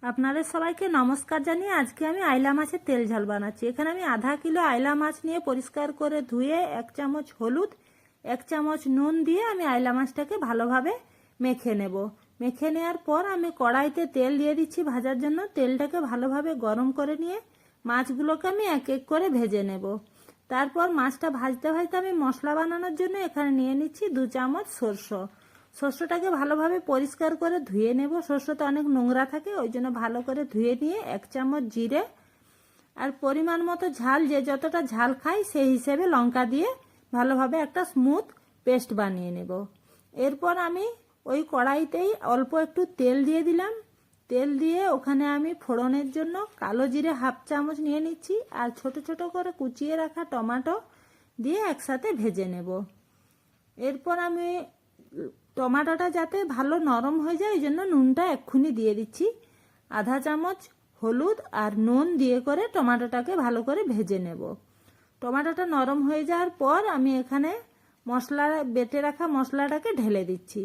আপনাদের সবাইকে নমস্কার জানিয়ে আজকে আমি আইলা মাছের তেল ঝাল বানাচ্ছি। এখানে আমি আধা কিলো আইলা মাছ নিয়ে পরিষ্কার করে ধুয়ে 1 চামচ হলুদ 1 চামচ নুন দিয়ে আমি আইলা মাছটাকে ভালোভাবে মেখে নেব। মেখে নেওয়ার পর আমি কড়াইতে তেল দিয়ে দিচ্ছি ভাজার জন্য। তেলটাকে ভালোভাবে গরম করে নিয়ে মাছগুলোকে আমি এক এক করে ভেজে নেব। তারপর মাছটা ভাজতে ভাজতে আমি মশলা বানানোর জন্য এখানে নিয়ে নিচ্ছি 2 চামচ সরষে। সরষেটাকে ভালোভাবে পরিষ্কার করে ধুয়ে নেব। সরষেতে অনেক নোংরা থাকে, ওই জন্য ভালো করে ধুয়ে নিয়ে 1 চামচ জিরে আর পরিমাণ মতো ঝাল, যে যতটা ঝাল খাই সেই হিসেবে লঙ্কা দিয়ে ভালোভাবে একটা স্মুথ পেস্ট বানিয়ে নেব। এরপর আমি ওই কড়াইতেই অল্প একটু তেল দিয়ে দিলাম। তেল দিয়ে ওখানে আমি ফোড়নের জন্য কালো জিরে 1/2 চামচ নিয়ে নিচ্ছি আর ছোট ছোট করে কুচিয়ে রাখা টমেটো দিয়ে একসাথে ভেজে নেব। এরপর আমি টমেটোটা যাতে ভালো নরম হয়ে যায় এই জন্য নুনটা এক্ষুনি দিয়ে দিচ্ছি। আধা চামচ হলুদ আর নুন দিয়ে করে টমেটোটাকে ভালো করে ভেজে নেব। টমেটোটা নরম হয়ে যাওয়ার পর আমি এখানে মশলা বেটে রাখা মশলাটাকে ঢেলে দিচ্ছি।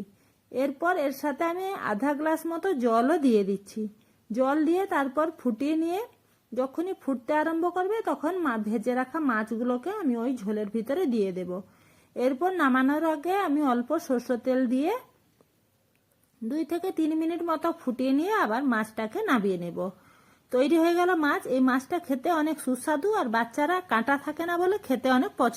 এরপর এর সাথে আমি আধা গ্লাস মতো জলও দিয়ে দিচ্ছি। জল দিয়ে তারপর ফুটিয়ে নিয়ে যখনই ফুটতে আরম্ভ করবে তখন ভেজে রাখা মাছগুলোকে আমি ওই ঝোলের ভিতরে দিয়ে দেব। এরপর নামানোর আগে আমি অল্প সরষের তেল দিয়ে 2 থেকে 3 মিনিট মতো ফুটিয়ে নিয়ে আবার মাছটাকে নামিয়ে নেব। তৈরি হয়ে গেল মাছ। এই মাছটা খেতে অনেক সুস্বাদু আর বাচ্চারা কাঁটা থাকে না বলে খেতে অনেক পছন্দ